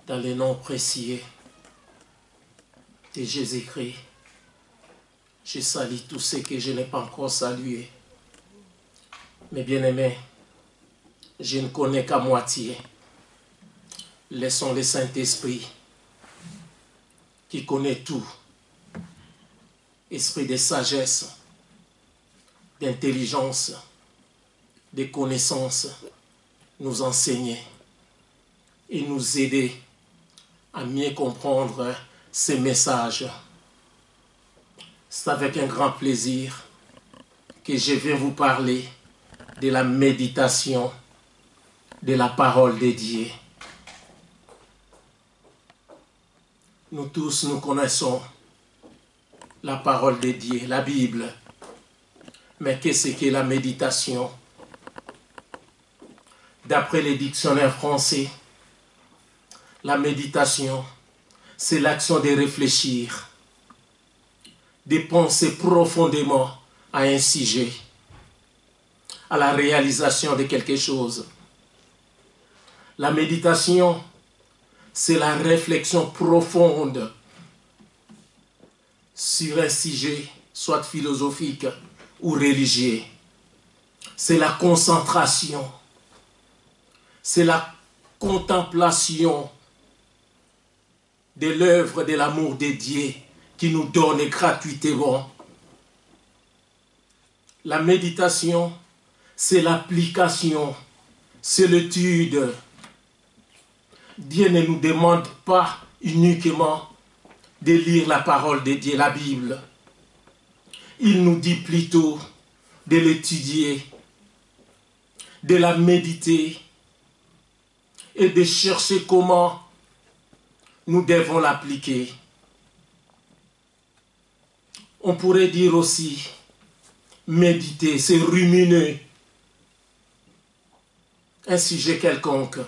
Dans le nom précieux de Jésus-Christ, je salue tous ceux que je n'ai pas encore salués. Mes bien-aimés, je ne connais qu'à moitié. Laissons le Saint-Esprit qui connaît tout, esprit de sagesse, d'intelligence, de connaissance, nous enseigner et nous aider à mieux comprendre ces messages. C'est avec un grand plaisir que je vais vous parler de la méditation de la parole de Dieu. Nous tous, nous connaissons la parole de Dieu, la Bible. Mais qu'est-ce que la méditation? D'après les dictionnaires français, la méditation, c'est l'action de réfléchir, de penser profondément à un sujet, à la réalisation de quelque chose. La méditation, c'est la réflexion profonde sur un sujet, soit philosophique ou religieux. C'est la concentration, c'est la contemplation de l'œuvre de l'amour de Dieu qui nous donne gratuitement. La méditation, c'est l'application, c'est l'étude. Dieu ne nous demande pas uniquement de lire la parole de Dieu, la Bible. Il nous dit plutôt de l'étudier, de la méditer et de chercher comment nous devons l'appliquer. On pourrait dire aussi, méditer, c'est ruminer un sujet quelconque.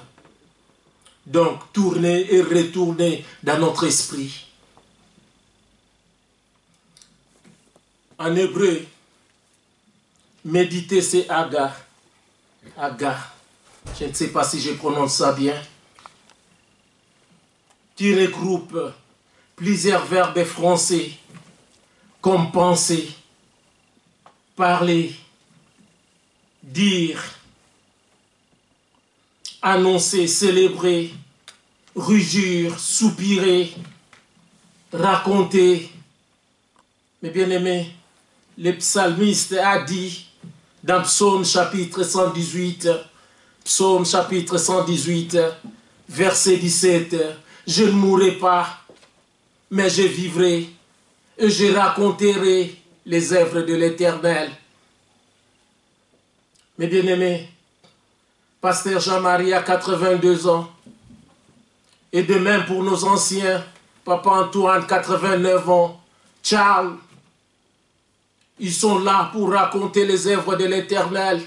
Donc, tourner et retourner dans notre esprit. En hébreu, méditer, c'est aga. Aga. Je ne sais pas si je prononce ça bien. Qui regroupe plusieurs verbes français comme penser, parler, dire, annoncer, célébrer, rugir, soupirer, raconter. Mes bien-aimés, le psalmiste a dit dans Psaume chapitre 118, Psaume chapitre 118, verset 17, « Je ne mourrai pas, mais je vivrai, et je raconterai les œuvres de l'Éternel. » Mes bien-aimés, Pasteur Jean-Marie a 82 ans. Et de même pour nos anciens, Papa Antoine, 89 ans, Charles, ils sont là pour raconter les œuvres de l'Éternel.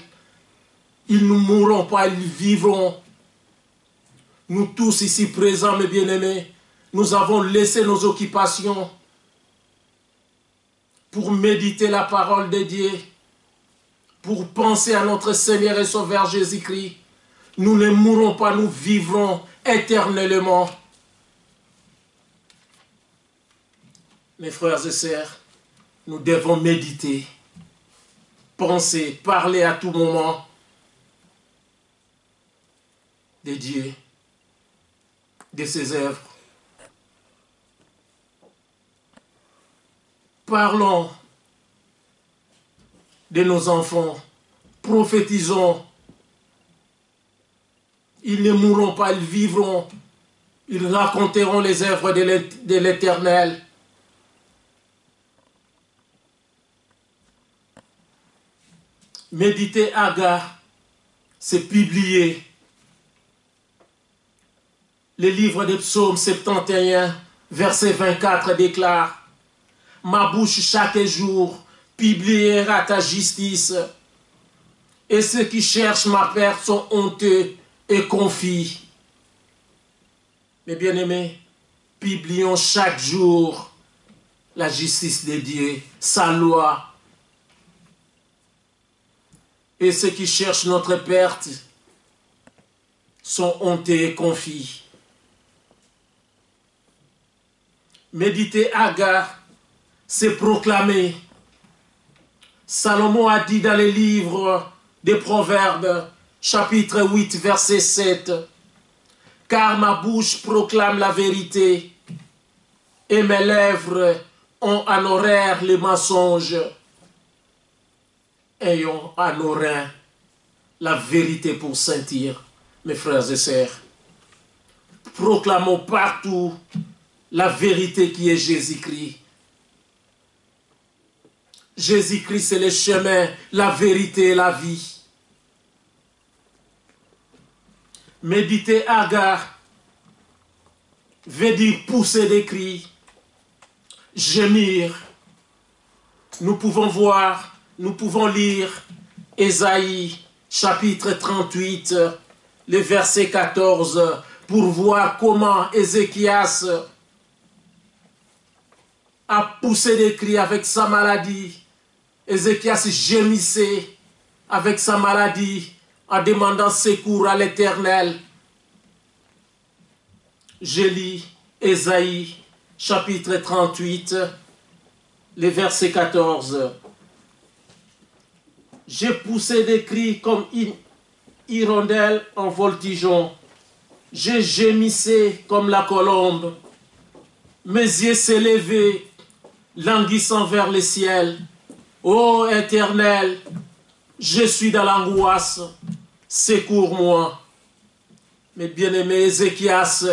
Ils ne mourront pas, ils vivront. Nous tous ici présents, mes bien-aimés, nous avons laissé nos occupations pour méditer la parole de Dieu, pour penser à notre Seigneur et Sauveur Jésus-Christ. Nous ne mourrons pas, nous vivrons éternellement. Mes frères et sœurs, nous devons méditer, penser, parler à tout moment de Dieu, de ses œuvres. Parlons de nos enfants, prophétisons. Ils ne mourront pas, ils vivront. Ils raconteront les œuvres de l'Éternel. Méditer Agar, c'est publier. Le livre des psaumes 71, verset 24 déclare « Ma bouche chaque jour publiera ta justice, et ceux qui cherchent ma perte sont honteux et confis. » Mes bien-aimés, publions chaque jour la justice de Dieu, sa loi. Et ceux qui cherchent notre perte sont honteux et confis. Méditer Agar, c'est proclamer. Salomon a dit dans les livres des Proverbes, chapitre 8, verset 7, « Car ma bouche proclame la vérité, et mes lèvres ont en horaire les mensonges. Ayons en nos reins la vérité pour sentir, mes frères et sœurs. Proclamons partout la vérité qui est Jésus-Christ. Jésus-Christ, c'est le chemin, la vérité et la vie. Méditer Agar veut dire pousser des cris, gémir. Nous pouvons voir, nous pouvons lire Ésaïe, chapitre 38, le verset 14, pour voir comment Ézéchias a poussé des cris avec sa maladie. Ézéchias gémissait avec sa maladie en demandant secours à l'Éternel. Je lis Ésaïe, chapitre 38, le verset 14. J'ai poussé des cris comme une hirondelle en voltigeant. J'ai gémissé comme la colombe. Mes yeux s'élevaient, languissant vers le ciel. Ô Éternel, je suis dans l'angoisse. Secours-moi. Mes bien-aimés, Ézéchias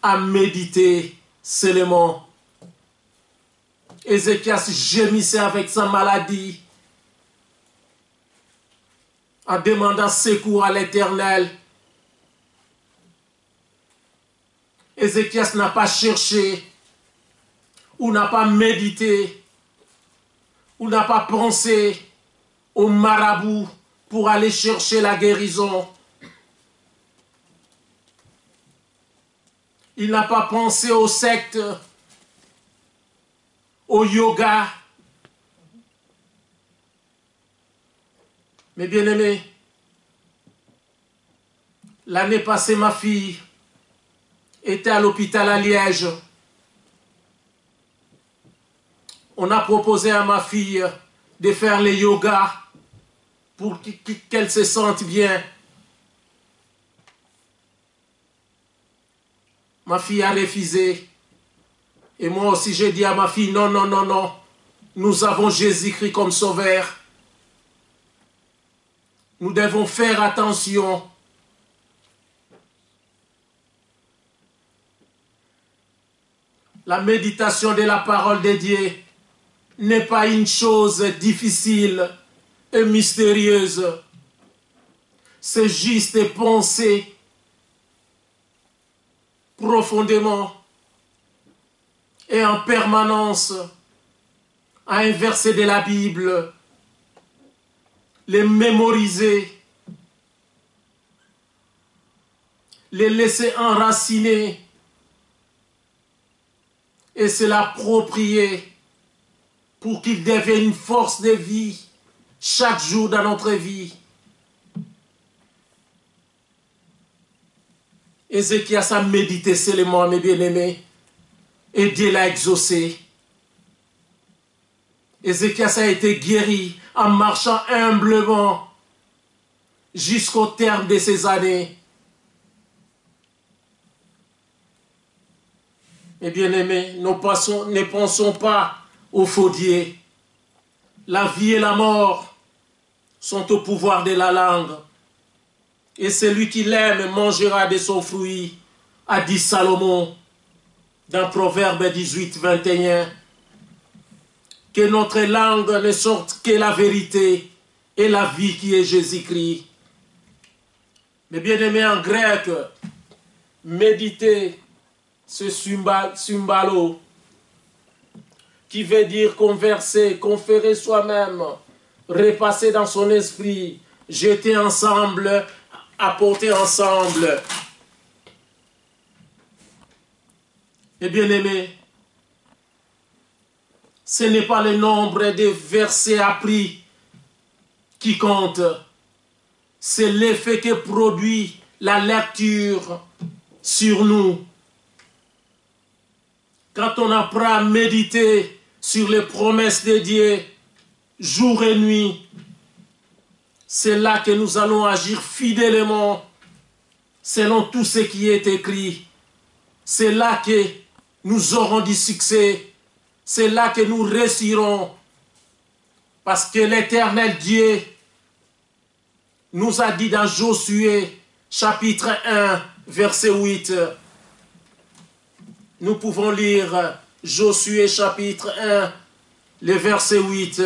a médité seulement. Ézéchias gémissait avec sa maladie en demandant secours à l'Éternel. Ézéchias n'a pas cherché ou n'a pas médité ou n'a pas pensé au marabout pour aller chercher la guérison. Il n'a pas pensé aux sectes, au yoga. Mes bien-aimés, l'année passée, ma fille était à l'hôpital à Liège. On a proposé à ma fille de faire le yoga pour qu'elle se sente bien. Ma fille a refusé. Et moi aussi, j'ai dit à ma fille, non, non, non, non. Nous avons Jésus-Christ comme sauveur. Nous devons faire attention. La méditation de la parole de Dieu n'est pas une chose difficile et mystérieuse. C'est juste penser profondément et en permanence à un verset de la Bible, les mémoriser, les laisser enraciner et se l'approprier pour qu'il devienne une force de vie chaque jour dans notre vie. Ézéchias a médité seulement, mes bien-aimés, et Dieu l'a exaucé. Ézéchias a été guéri en marchant humblement jusqu'au terme de ses années. Mes bien-aimés, ne pensons pas au faudier. La vie et la mort sont au pouvoir de la langue. Et celui qui l'aime mangera de son fruit, a dit Salomon dans Proverbe 18, 21. Que notre langue ne sorte que la vérité et la vie qui est Jésus-Christ. Mais bien aimé en grec, méditer, ce symbalo, qui veut dire converser, conférer soi-même, repasser dans son esprit, jeter ensemble, apporter ensemble. Et bien aimé, ce n'est pas le nombre de versets appris qui compte, c'est l'effet que produit la lecture sur nous. quand on apprend à méditer sur les promesses de Dieu, jour et nuit, c'est là que nous allons agir fidèlement selon tout ce qui est écrit. C'est là que nous aurons du succès. C'est là que nous réussirons. Parce que l'Éternel Dieu nous a dit dans Josué, chapitre 1, verset 8. Nous pouvons lire Josué, chapitre 1, le verset 8.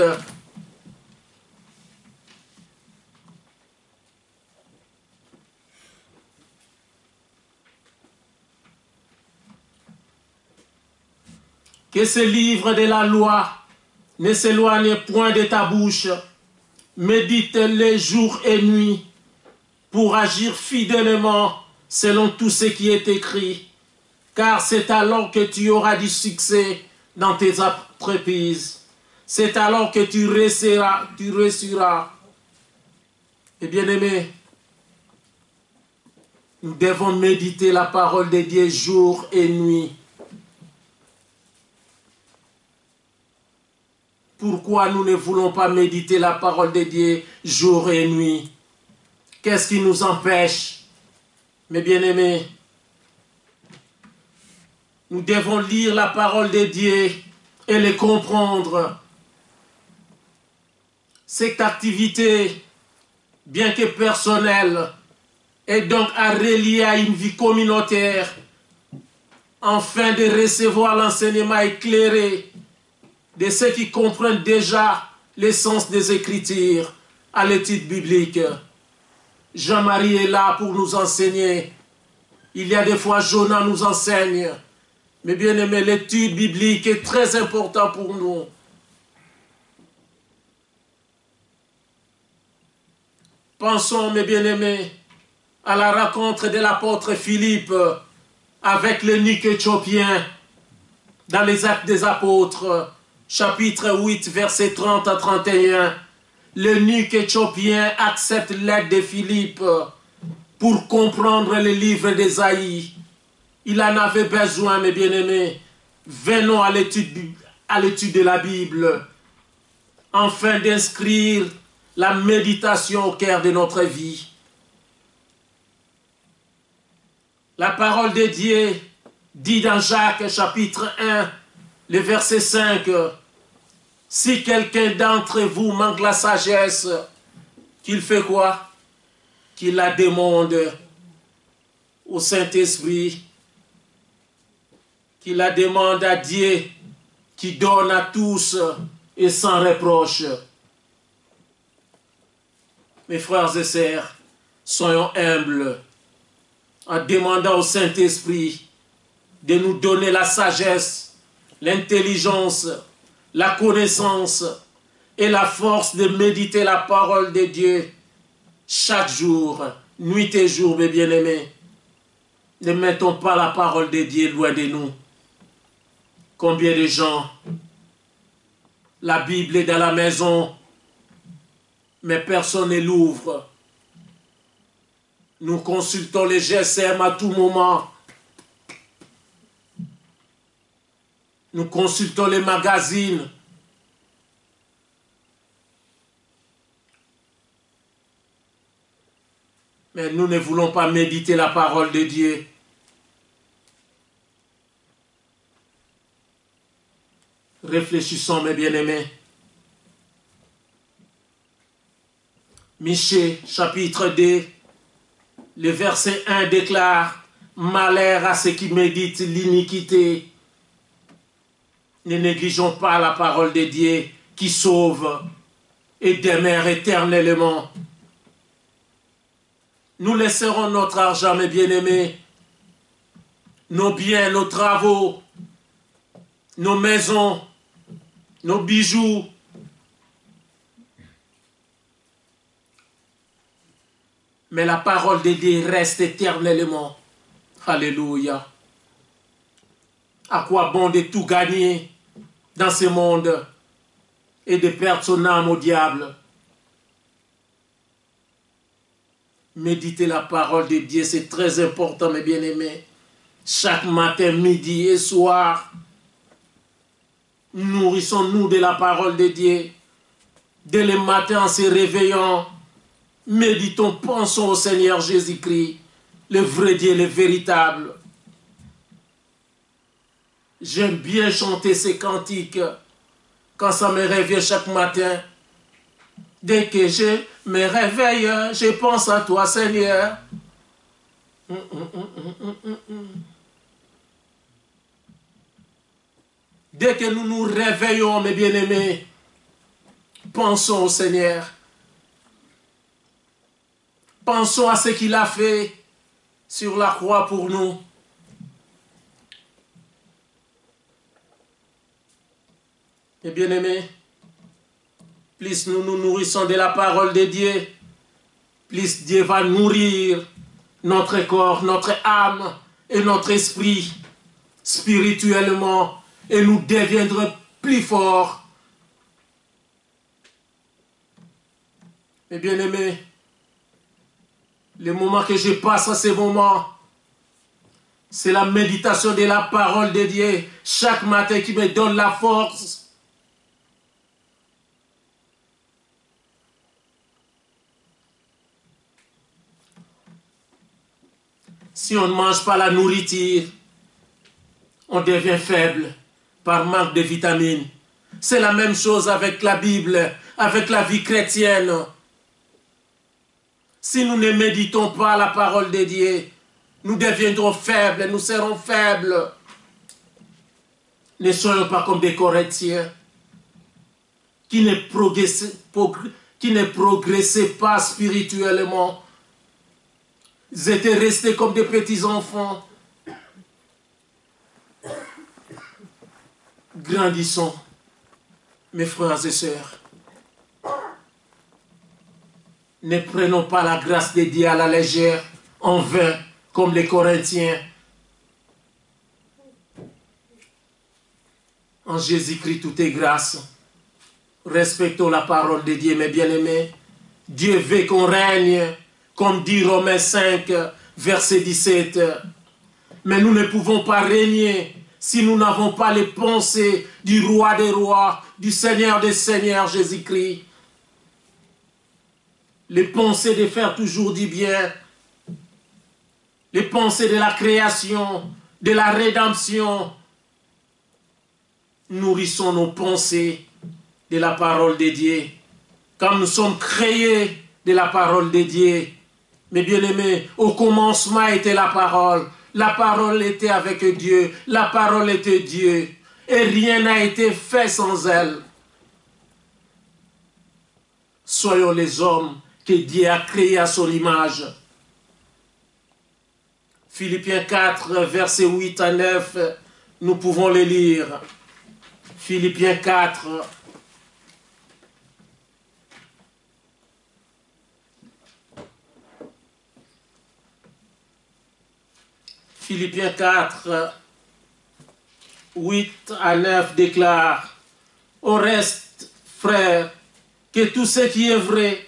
Que ce livre de la loi ne s'éloigne point de ta bouche. Médite-le jour et nuit pour agir fidèlement selon tout ce qui est écrit. Car c'est alors que tu auras du succès dans tes entreprises. C'est alors que tu réussiras. Et bien aimé, nous devons méditer la parole de Dieu jour et nuit. Pourquoi nous ne voulons pas méditer la parole de Dieu jour et nuit? Qu'est-ce qui nous empêche? Mes bien-aimés, nous devons lire la parole de Dieu et les comprendre. Cette activité, bien que personnelle, est donc à relier à une vie communautaire afin de recevoir l'enseignement éclairé de ceux qui comprennent déjà l'essence des Écritures à l'étude biblique. Jean-Marie est là pour nous enseigner. Il y a des fois, Jonas nous enseigne. Mais bien aimé, l'étude biblique est très importante pour nous. Pensons, mes bien-aimés, à la rencontre de l'apôtre Philippe avec l'eunuque éthiopien dans les Actes des Apôtres, chapitre 8, versets 30 à 31. L'eunuque éthiopien accepte l'aide de Philippe pour comprendre le livre d'Ésaïe. Il en avait besoin, mes bien-aimés. Venons à l'étude de la Bible, afin d'inscrire la méditation au cœur de notre vie. La parole de Dieu dit dans Jacques chapitre 1, le verset 5, « Si quelqu'un d'entre vous manque la sagesse, qu'il fait quoi? Qu'il la demande au Saint-Esprit, qu'il la demande à Dieu, qui donne à tous et sans reproche. » Mes frères et sœurs, soyons humbles en demandant au Saint-Esprit de nous donner la sagesse, l'intelligence, la connaissance et la force de méditer la parole de Dieu chaque jour, nuit et jour, mes bien-aimés. Ne mettons pas la parole de Dieu loin de nous. Combien de gens, la Bible est dans la maison, mais personne ne l'ouvre. Nous consultons les GSM à tout moment. Nous consultons les magazines. Mais nous ne voulons pas méditer la parole de Dieu. Réfléchissons, mes bien-aimés. Michée, chapitre 2, le verset 1 déclare « Malheur à ceux qui méditent l'iniquité. » Ne négligeons pas la parole de Dieu qui sauve et demeure éternellement. Nous laisserons notre argent, mes bien-aimés, nos biens, nos travaux, nos maisons, nos bijoux, mais la parole de Dieu reste éternellement. Alléluia. À quoi bon de tout gagner dans ce monde et de perdre son âme au diable? Méditer la parole de Dieu, c'est très important, mes bien-aimés. Chaque matin, midi et soir, Nourrissons-nous de la parole de Dieu. Dès le matin en se réveillant, méditons, pensons au Seigneur Jésus-Christ, le vrai Dieu, le véritable. J'aime bien chanter ces cantiques quand ça me réveille chaque matin. Dès que je me réveille, je pense à toi, Seigneur. Dès que nous nous réveillons, mes bien-aimés, pensons au Seigneur. Pensons à ce qu'il a fait sur la croix pour nous. Mes bien-aimés, plus nous nous nourrissons de la parole de Dieu, plus Dieu va nourrir notre corps, notre âme et notre esprit spirituellement, et nous deviendrons plus forts. Mes bien-aimés, le moment que je passe à ce moment, c'est la méditation de la parole de Dieu chaque matin qui me donne la force. Si on ne mange pas la nourriture, on devient faible par manque de vitamines. C'est la même chose avec la Bible, avec la vie chrétienne. Si nous ne méditons pas la parole de Dieu, nous deviendrons faibles, nous serons faibles. Ne soyons pas comme des Corinthiens qui ne progressaient pas spirituellement. Ils étaient restés comme des petits enfants. Grandissons, mes frères et sœurs. Ne prenons pas la grâce de Dieu à la légère, en vain, comme les Corinthiens. En Jésus-Christ, tout est grâce. Respectons la parole de Dieu, mes bien-aimés. Dieu veut qu'on règne, comme dit Romains 5, verset 17. Mais nous ne pouvons pas régner si nous n'avons pas les pensées du roi des rois, du Seigneur des seigneurs, Jésus-Christ. Les pensées de faire toujours du bien, les pensées de la création, de la rédemption. Nourrissons nos pensées de la parole de Dieu. Comme nous sommes créés de la parole de Dieu. Mes bien-aimés, au commencement était la parole. La parole était avec Dieu. La parole était Dieu. Et rien n'a été fait sans elle. Soyons les hommes que Dieu a créés à son image. Philippiens 4, versets 8 à 9, nous pouvons les lire. Philippiens 4. Philippiens 4, 8 à 9 déclare: au reste, frères, que tout ce qui est vrai,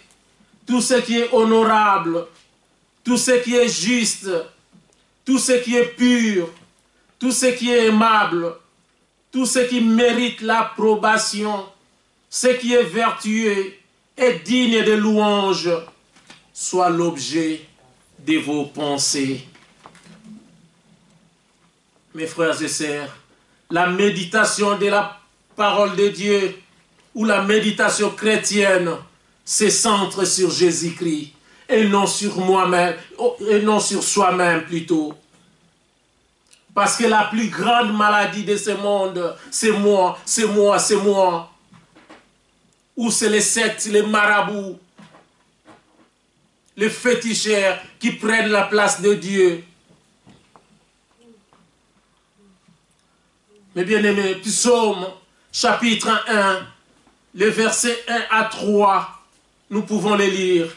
tout ce qui est honorable, tout ce qui est juste, tout ce qui est pur, tout ce qui est aimable, tout ce qui mérite l'approbation, ce qui est vertueux et digne de louange, soit l'objet de vos pensées. Mes frères et sœurs, la méditation de la parole de Dieu ou la méditation chrétienne se centre sur Jésus-Christ et non sur moi-même, et non sur soi-même plutôt. Parce que la plus grande maladie de ce monde, c'est moi, c'est moi, c'est moi. Ou c'est les sectes, les marabouts, les féticheurs qui prennent la place de Dieu. Mes bien-aimés, Psaume chapitre 1, les versets 1 à 3, nous pouvons les lire.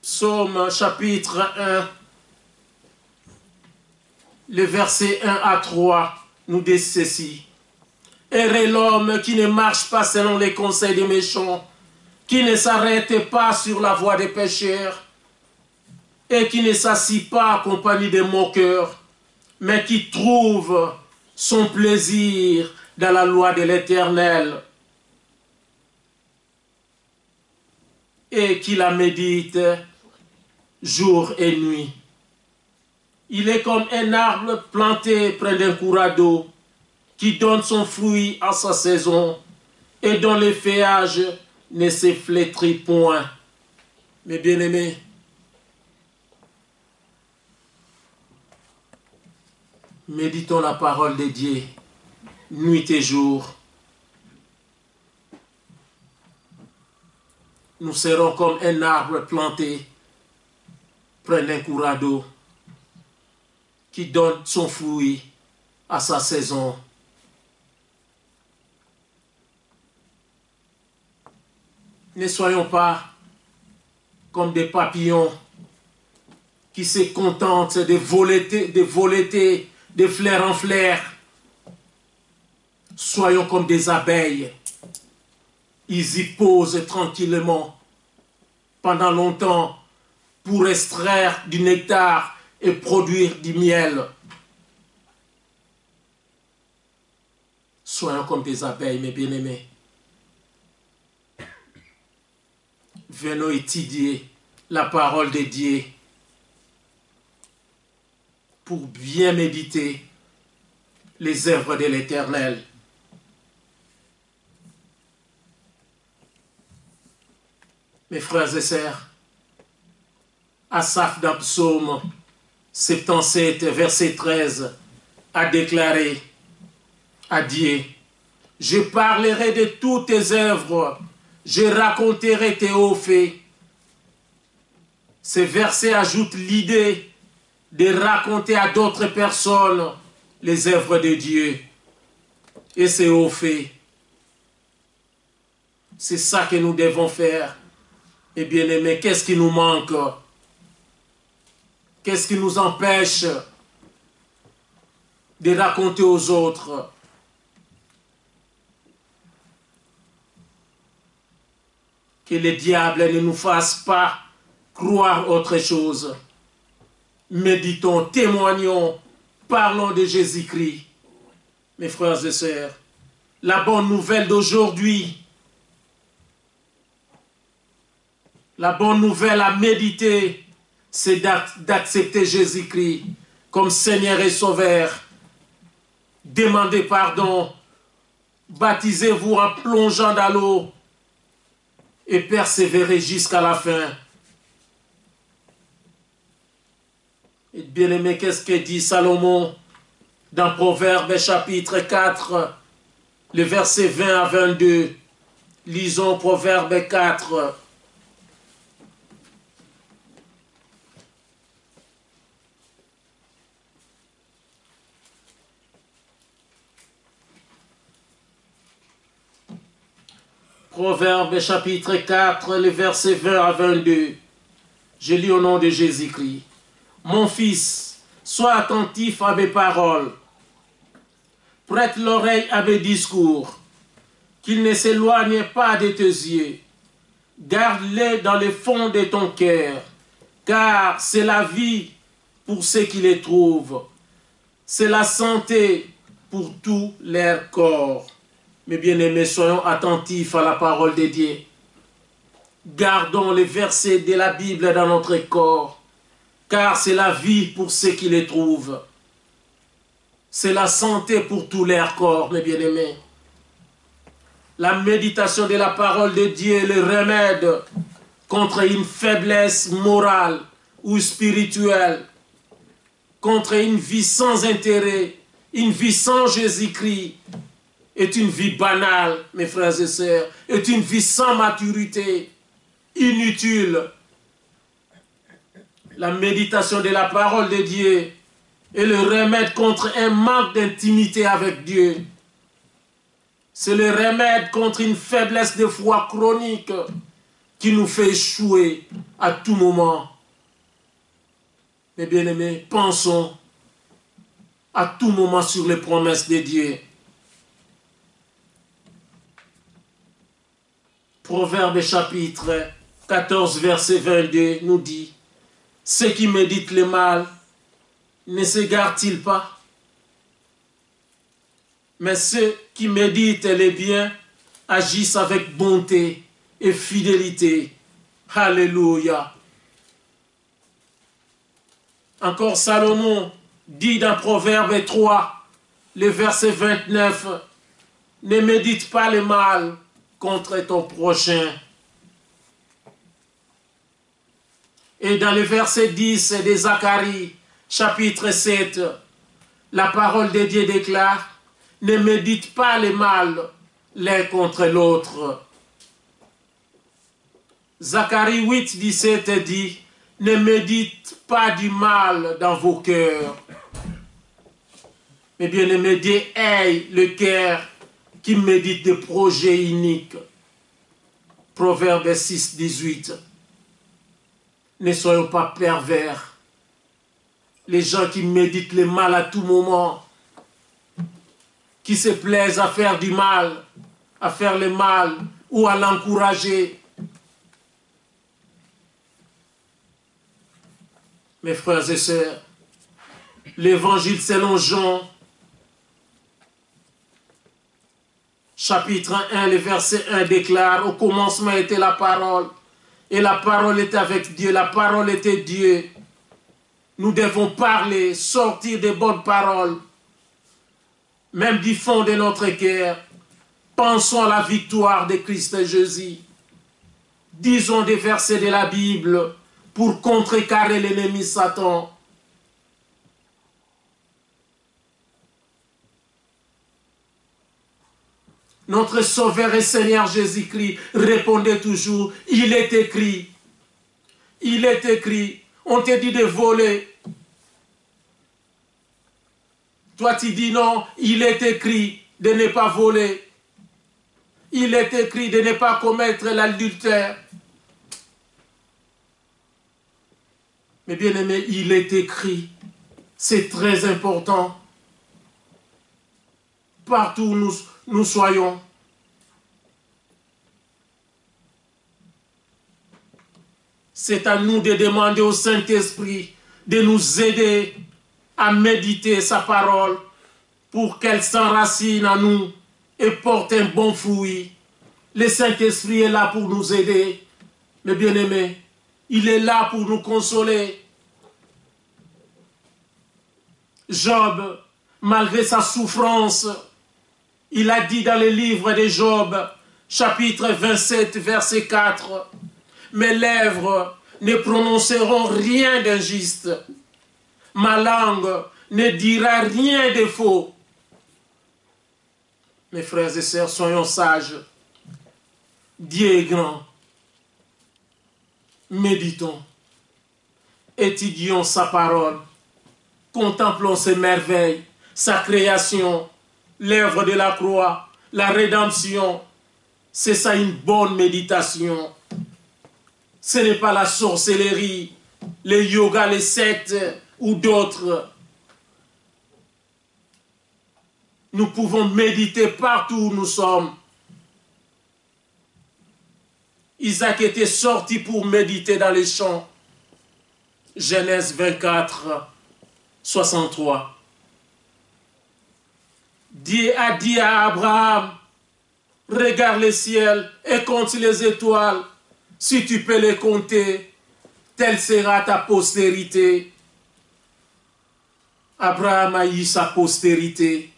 Psaume chapitre 1, les versets 1 à 3, nous disent ceci. Heureux l'homme qui ne marche pas selon les conseils des méchants, qui ne s'arrête pas sur la voie des pécheurs, et qui ne s'assit pas en compagnie des moqueurs, mais qui trouve son plaisir dans la loi de l'Éternel et qui la médite jour et nuit. Il est comme un arbre planté près d'un courant d'eau qui donne son fruit à sa saison et dont le feuillage ne se flétrit point. Mes bien-aimés, méditons la parole de Dieu nuit et jour. Nous serons comme un arbre planté près d'un courant d'eau qui donne son fruit à sa saison. Ne soyons pas comme des papillons qui se contentent de voleter de fleur en fleur. Soyons comme des abeilles. Ils y posent tranquillement pendant longtemps pour extraire du nectar et produire du miel. Soyons comme des abeilles, mes bien-aimés. Venons étudier la parole de Dieu pour bien méditer les œuvres de l'Éternel. Mes frères et sœurs, Asaph dans Psaume 77, verset 13, a déclaré à Dieu: je parlerai de toutes tes œuvres, je raconterai tes hauts faits. Ce verset ajoute l'idée de raconter à d'autres personnes les œuvres de Dieu et ses hauts faits. C'est ça que nous devons faire. Et bien aimés, qu'est-ce qui nous manque? Qu'est-ce qui nous empêche de raconter aux autres? Que le diable ne nous fasse pas croire autre chose. Méditons, témoignons, parlons de Jésus-Christ. Mes frères et sœurs, la bonne nouvelle d'aujourd'hui, la bonne nouvelle à méditer, c'est d'accepter Jésus-Christ comme Seigneur et Sauveur. Demandez pardon, baptisez-vous en plongeant dans l'eau et persévérez jusqu'à la fin. Et bien aimé, qu'est-ce que dit Salomon dans Proverbes chapitre 4, le verset 20 à 22. Lisons Proverbes 4. Proverbes chapitre 4, les versets 20 à 22. Je lis au nom de Jésus-Christ. Mon fils, sois attentif à mes paroles. Prête l'oreille à mes discours. Qu'ils ne s'éloignent pas de tes yeux. Garde-les dans le fond de ton cœur. Car c'est la vie pour ceux qui les trouvent. C'est la santé pour tout leur corps. Mes bien-aimés, soyons attentifs à la parole de Dieu. Gardons les versets de la Bible dans notre corps, car c'est la vie pour ceux qui les trouvent. C'est la santé pour tout leur corps, mes bien-aimés. La méditation de la parole de Dieu est le remède contre une faiblesse morale ou spirituelle, contre une vie sans intérêt, une vie sans Jésus-Christ, est une vie banale, mes frères et sœurs, est une vie sans maturité, inutile. La méditation de la parole de Dieu est le remède contre un manque d'intimité avec Dieu. C'est le remède contre une faiblesse de foi chronique qui nous fait échouer à tout moment. Mes bien-aimés, pensons à tout moment sur les promesses de Dieu. Proverbe chapitre 14, verset 22 nous dit: ceux qui méditent le mal ne s'égarent-ils pas? Mais ceux qui méditent les biens agissent avec bonté et fidélité. Alléluia. Encore Salomon dit dans Proverbe 3, le verset 29, « Ne médite pas le mal contre ton prochain. » Et dans le verset 10 de Zacharie, chapitre 7, la parole de Dieu déclare, « Ne médite pas le mal l'un contre l'autre. » Zacharie 8, 17 dit, « Ne médite pas du mal dans vos cœurs. » Mais bien aimé, Dieu aille le cœur qui médite des projets uniques. Proverbe 6, 18. Ne soyons pas pervers. Les gens qui méditent le mal à tout moment, qui se plaisent à faire du mal, à faire le mal ou à l'encourager. Mes frères et sœurs, l'évangile selon Jean, chapitre 1, le verset 1 déclare, « Au commencement était la parole, et la parole était avec Dieu, la parole était Dieu. » Nous devons parler, sortir des bonnes paroles, même du fond de notre cœur. Pensons à la victoire de Christ Jésus. Disons des versets de la Bible pour contrecarrer l'ennemi Satan. Notre Sauveur et Seigneur Jésus-Christ répondait toujours, « Il est écrit, il est écrit. » On te dit de voler. Toi, tu dis non, il est écrit de ne pas voler. Il est écrit de ne pas commettre l'adultère. Mais bien aimé, il est écrit. C'est très important. Partout où nous soyons. C'est à nous de demander au Saint-Esprit de nous aider à méditer sa parole pour qu'elle s'enracine en nous et porte un bon fruit. Le Saint-Esprit est là pour nous aider. Mais bien aimé, il est là pour nous consoler. Job, malgré sa souffrance, il a dit dans le livre de Job, chapitre 27, verset 4, « Mes lèvres ne prononceront rien d'injuste. Ma langue ne dira rien de faux. » Mes frères et sœurs, soyons sages. Dieu est grand. Méditons. Étudions sa parole. Contemplons ses merveilles, sa création, l'œuvre de la croix, la rédemption. C'est ça une bonne méditation. Ce n'est pas la sorcellerie, les yoga, les sectes ou d'autres. Nous pouvons méditer partout où nous sommes. Isaac était sorti pour méditer dans les champs. Genèse 24, 63. Dieu a dit à Abraham, regarde les ciels et compte les étoiles. Si tu peux les compter, telle sera ta postérité. Abraham a eu sa postérité.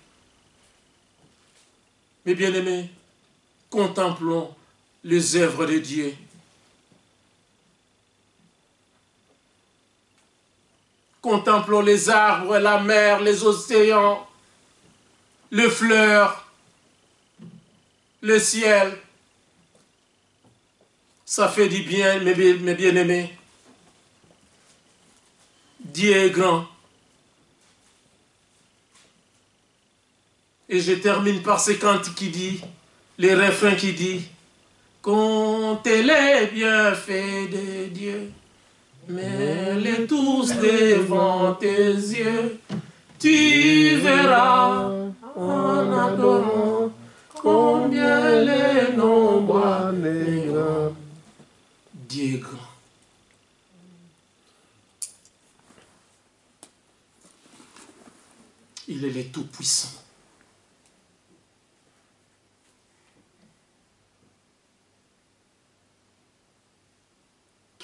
Mes bien-aimés, contemplons les œuvres de Dieu. Contemplons les arbres, la mer, les océans, les fleurs, le ciel. Ça fait du bien, mes bien-aimés. Dieu est grand. Et je termine par ce cantique qui dit, les refrains qui dit, comptez les bienfaits de Dieu, mets-les tous devant tes yeux, tu verras en adorant combien les nombres est grand. Dieu est grand. Il est le Tout-Puissant.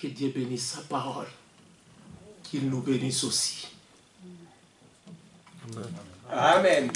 Que Dieu bénisse sa parole. Qu'il nous bénisse aussi. Amen.